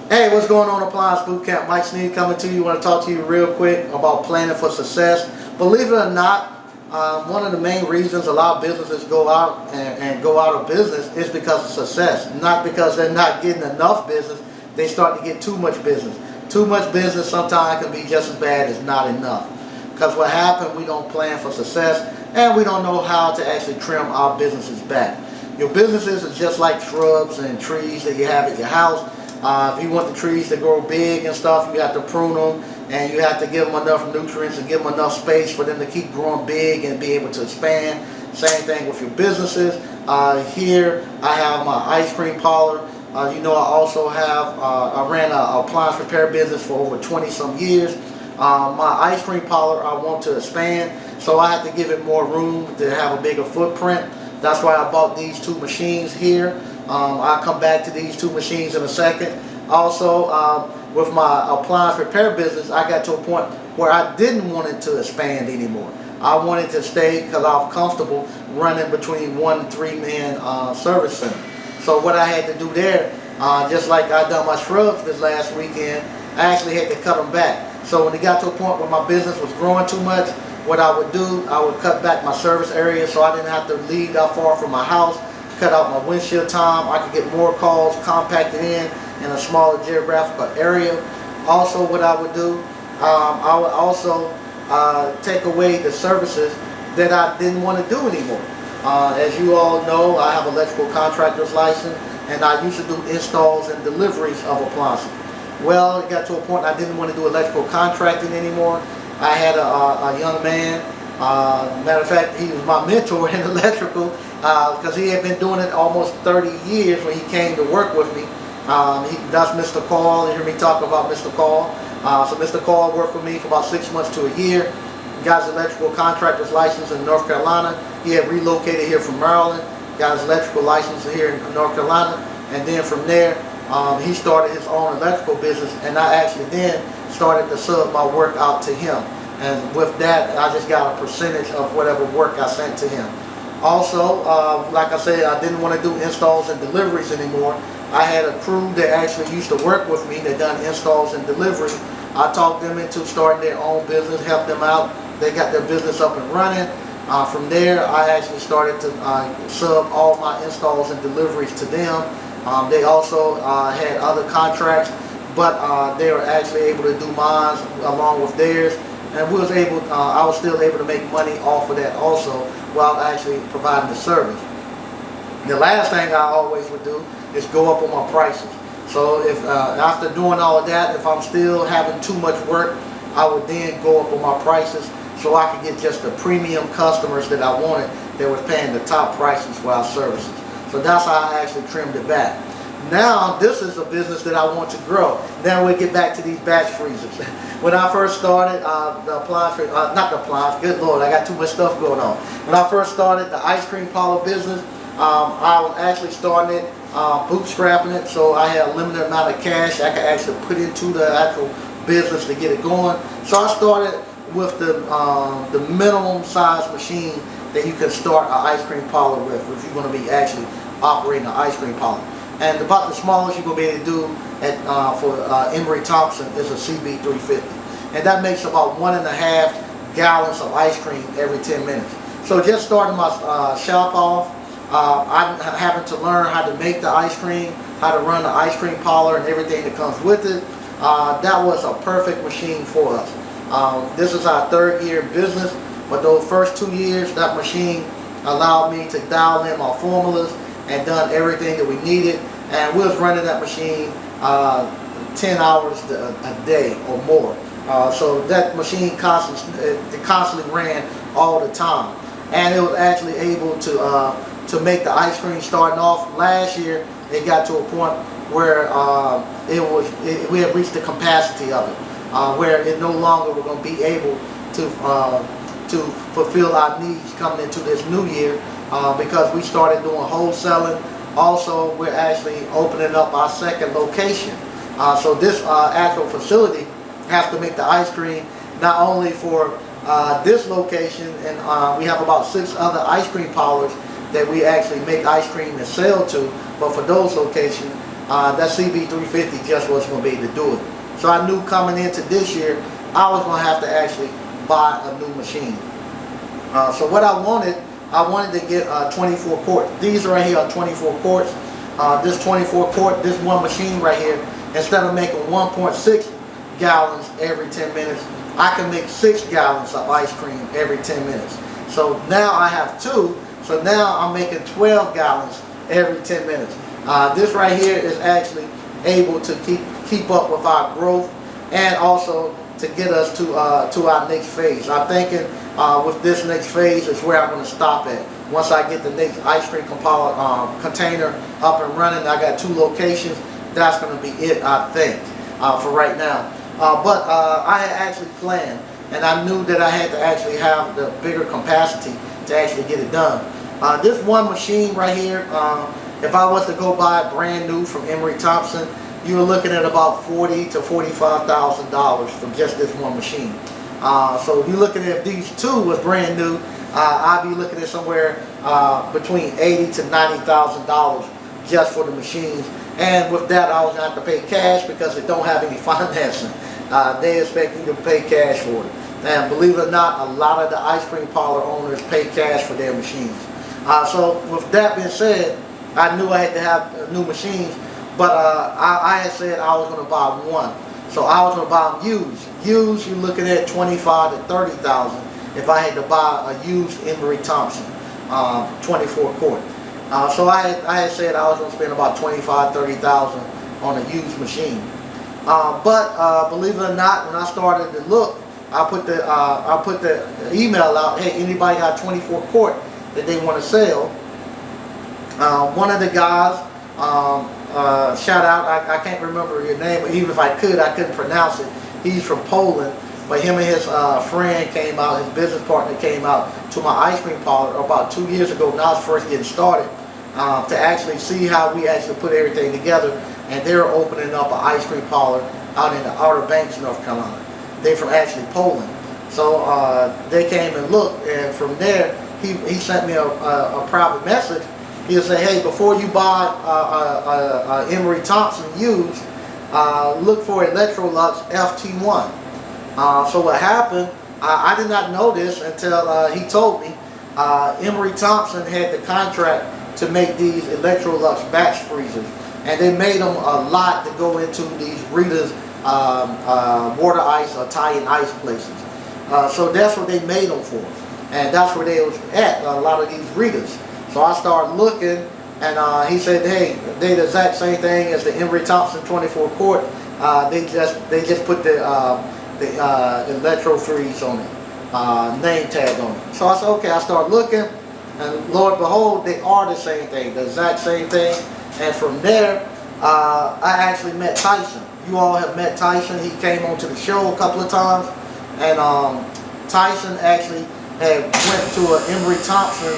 Hey, what's going on, Appliance Bootcamp? Mike Sneed coming to you. I want to talk to you real quick about planning for success. Believe it or not, one of the main reasons a lot of businesses go out and go out of business is because of success. Not because they're not getting enough business. They start to get too much business. Too much business sometimes can be just as bad as not enough. Because what happened, we don't plan for success and we don't know how to actually trim our businesses back. Your businesses are just like shrubs and trees that you have at your house. If you want the trees to grow big and stuff, you have to prune them and you have to give them enough nutrients and give them enough space for them to keep growing big and be able to expand. Same thing with your businesses. Here I have my ice cream parlor. I also have, I ran an appliance repair business for over 20 some years. My ice cream parlor I want to expand, so I have to give it more room to have a bigger footprint. That's why I bought these two machines here. I'll come back to these two machines in a second. Also, with my appliance repair business, I got to a point where I didn't want it to expand anymore. I wanted to stay because I was comfortable running between 1 and 3 man service center. So what I had to do there, just like I done my shrubs this last weekend, I actually had to cut them back. So when it got to a point where my business was growing too much, what I would do, I would cut back my service area so I didn't have to leave that far from my house. Cut out my windshield time. I could get more calls compacted in a smaller geographical area. Also, what I would do, I would also take away the services that I didn't want to do anymore. As you all know, I have an electrical contractor's license, and I used to do installs and deliveries of appliances. Well, it got to a point I didn't want to do electrical contracting anymore. I had a young man, matter of fact, he was my mentor in electrical, because he had been doing it almost 30 years when he came to work with me. That's Mr. Call. You hear me talk about Mr. Call. So Mr. Call worked for me for about 6 months to a year. Got his electrical contractor's license in North Carolina. He had relocated here from Maryland. Got his electrical license here in North Carolina. And then from there, he started his own electrical business. And I actually then started to sub my work out to him. And with that, I just got a percentage of whatever work I sent to him. Also, like I said, I didn't want to do installs and deliveries anymore. I had a crew that actually used to work with me that done installs and deliveries. I talked them into starting their own business, helped them out. They got their business up and running. From there, I actually started to sub all my installs and deliveries to them. They also had other contracts, but they were actually able to do mine along with theirs. And I was still able to make money off of that also while actually providing the service. The last thing I always would do is go up on my prices. So if after doing all of that, if I'm still having too much work, I would then go up on my prices so I could get just the premium customers that I wanted that was paying the top prices for our services. So that's how I actually trimmed it back. Now this is a business that I want to grow. Now we get back to these batch freezers. When I first started the appliance, not the appliance, good Lord, I got too much stuff going on. When I first started the ice cream parlor business, I was actually starting it, bootstrapping it, so I had a limited amount of cash I could actually put into the actual business to get it going. So I started with the minimum size machine that you can start an ice cream parlor with if you're going to be actually operating an ice cream parlor. And about the smallest you're going to be able to do for Emery Thompson is a CB350. And that makes about 1.5 gallons of ice cream every 10 minutes. So just starting my shop off, I'm having to learn how to make the ice cream, how to run the ice cream parlor and everything that comes with it. That was a perfect machine for us. This is our 3rd year in business, but those first 2 years, that machine allowed me to dial in my formulas and done everything that we needed, and we was running that machine 10 hours a day or more. So that machine constantly ran all the time, and it was actually able to make the ice cream starting off. Last year, it got to a point where we had reached the capacity of it, where it no longer were going to be able to fulfill our needs coming into this new year. Because we started doing wholesaling. Also, we're actually opening up our 2nd location. So this actual facility has to make the ice cream not only for this location, and we have about 6 other ice cream parlors that we actually make ice cream and sell to, but for those locations, that CB350 just wasn't going to be able to do it. So I knew coming into this year, I was going to have to actually buy a new machine. So what I wanted to get 24 quart. These right here are 24 quarts. This 24 quart, this one machine right here, instead of making 1.6 gallons every 10 minutes, I can make 6 gallons of ice cream every 10 minutes. So now I have 2. So now I'm making 12 gallons every 10 minutes. This right here is actually able to keep up with our growth, and also to get us to our next phase. I'm thinking with this next phase is where I'm going to stop at. Once I get the next ice cream container up and running, I got 2 locations. That's going to be it, I think, for right now. But I had actually planned, and I knew that I had to actually have the bigger capacity to actually get it done. This one machine right here, if I was to go buy it brand new from Emery Thompson, you were looking at about $40,000 to $45,000 for just this one machine. So if you're looking at, if these 2 was brand new, I'd be looking at somewhere between $80,000 to $90,000 just for the machines. And with that, I was going to have to pay cash because they don't have any financing. They expect you to pay cash for it. And believe it or not, a lot of the ice cream parlor owners pay cash for their machines. So with that being said, I knew I had to have new machines, but I had said I was going to buy one. So I was going to buy them used. Used, you're looking at $25,000 to $30,000 if I had to buy a used Emery Thompson 24 quart. So I had said I was going to spend about $25,000 to $30,000 on a used machine. But believe it or not, when I started to look, I put the email out. Hey, anybody got 24 quart that they want to sell? One of the guys, shout out, I can't remember your name, but even if I could, I couldn't pronounce it. He's from Poland, but him and his friend came out, his business partner came out to my ice cream parlor about 2 years ago when I was first getting started, to actually see how we actually put everything together. And they were opening up an ice cream parlor out in the Outer Banks, North Carolina. They're from actually Poland. So they came and looked, and from there, he sent me a private message. He'll say, hey, before you buy Emery Thompson used, look for Electrolux FT1. So what happened, I did not know this until he told me. Emery Thompson had the contract to make these Electrolux batch freezers. And they made them a lot to go into these Rita's water ice or Italian ice places. So that's what they made them for. And that's where they was at, a lot of these Rita's. So I started looking, and he said, hey, they the exact same thing as the Emery Thompson 24 quart. They just put the electro freeze on it, name tag on it. So I said, okay. I started looking, and Lord behold, they are the same thing, the exact same thing. And from there, I actually met Tyson. You all have met Tyson. He came onto the show a couple of times, and Tyson actually had went to an Emery Thompson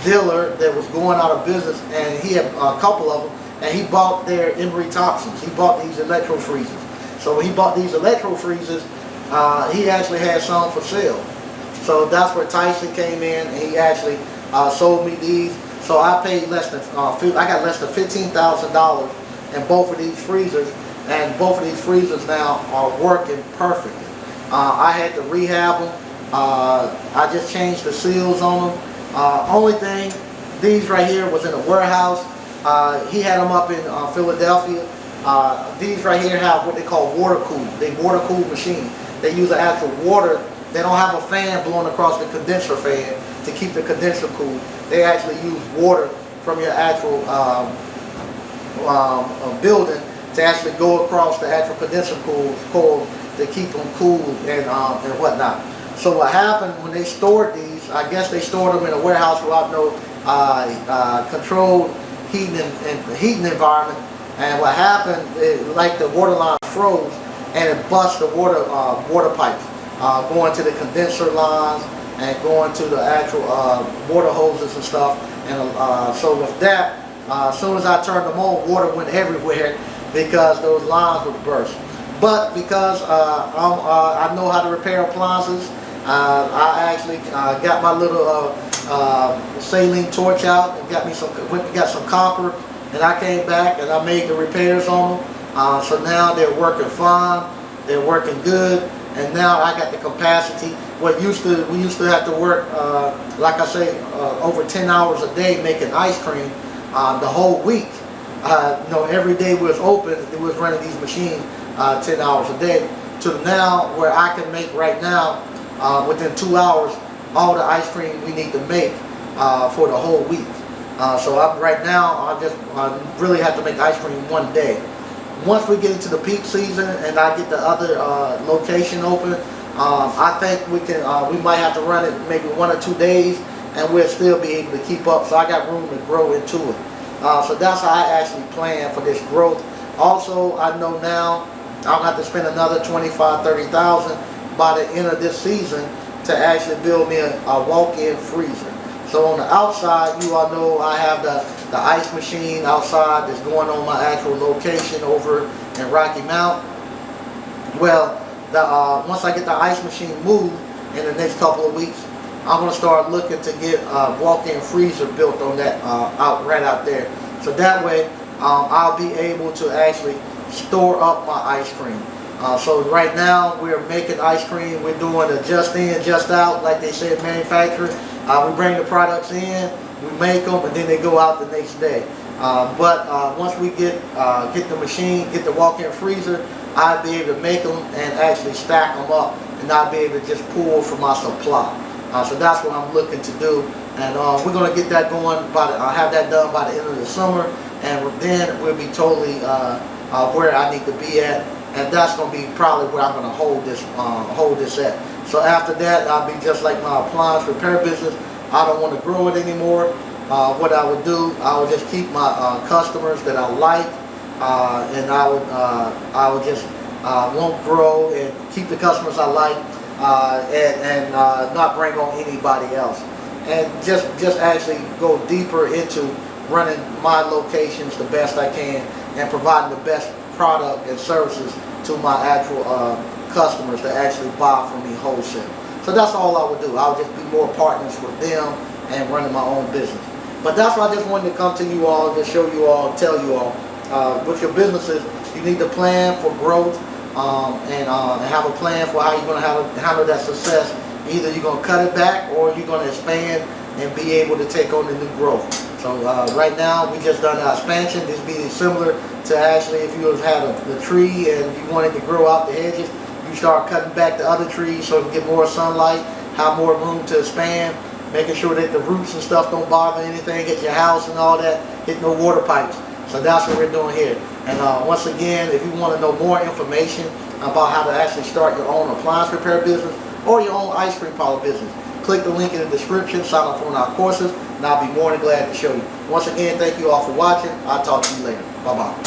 dealer that was going out of business, and he had a couple of them, and he bought their Emery Thompsons. He bought these electro freezers. So when he bought these electro freezers, he actually had some for sale. So that's where Tyson came in, and he actually sold me these. So I paid less than I got less than $15,000 in both of these freezers, and both of these freezers now are working perfectly. I had to rehab them. I just changed the seals on them. Only thing, these right here was in a warehouse. He had them up in Philadelphia. These right here have what they call water cool. They water cool machine. They use the actual water. They don't have a fan blowing across the condenser fan to keep the condenser cool. They actually use water from your actual building to actually go across the actual condenser coil to keep them cool and whatnot. So what happened when they stored these, I guess they stored them in a warehouse without no controlled heating environment. And what happened, like the water line froze, and it bust the water pipes, going to the condenser lines and going to the actual water hoses and stuff. And so with that, as soon as I turned them on, water went everywhere because those lines would burst. But because I know how to repair appliances, I actually got my little saline torch out and got some copper and I came back and I made the repairs on them. So now they're working fine, they're working good, and now I got the capacity. We used to have to work, like I say, over 10 hours a day making ice cream the whole week. Every day we was open, it was running these machines 10 hours a day, to now where I can make right now, within 2 hours, all the ice cream we need to make for the whole week. So right now, I really have to make ice cream one day. Once we get into the peak season and I get the other location open, I think we might have to run it maybe 1 or 2 days, and we'll still be able to keep up. So I got room to grow into it. So that's how I actually plan for this growth. Also, I know now I'll have to spend another $25,000-$30,000 by the end of this season to actually build me a walk-in freezer. So on the outside, you all know I have the ice machine outside that's going on my actual location over in Rocky Mount. Well, once I get the ice machine moved in the next couple of weeks, I'm going to start looking to get a walk-in freezer built on that right out there. So that way I'll be able to actually store up my ice cream. So right now we're making ice cream. We're doing a just in, just out, like they say in manufacturing. We bring the products in, we make them, and then they go out the next day. But once we get the machine, get the walk-in freezer, I'll be able to make them and actually stack them up, and I'll be able to just pull from my supply. So that's what I'm looking to do, and we're going to get that going. Have that done by the end of the summer, and then we'll be totally where I need to be at, and that's going to be probably where I'm going to hold this at. So after that, I'll be just like my appliance repair business. I don't want to grow it anymore. What I would do, I would just keep my customers that I like, and I would just won't grow and keep the customers I like, and not bring on anybody else, and just actually go deeper into running my locations the best I can and providing the best product and services to my actual customers that actually buy from me wholesale. So that's all I would do. I would just be more partners with them and running my own business. But that's why I just wanted to come to you all, to show you all, tell you all, with your businesses, you need to plan for growth and have a plan for how you're going to handle that success. Either you're going to cut it back or you're going to expand and be able to take on the new growth. So right now we just done our expansion. This be similar to actually if you had the tree and you wanted to grow out the hedges, you start cutting back the other trees so you get more sunlight, have more room to expand, making sure that the roots and stuff don't bother anything at your house and all that, hit no water pipes. So that's what we're doing here. And once again, if you want to know more information about how to actually start your own appliance repair business or your own ice cream parlor business, click the link in the description, sign up for one of our courses, and I'll be more than glad to show you. Once again, thank you all for watching. I'll talk to you later. Bye-bye.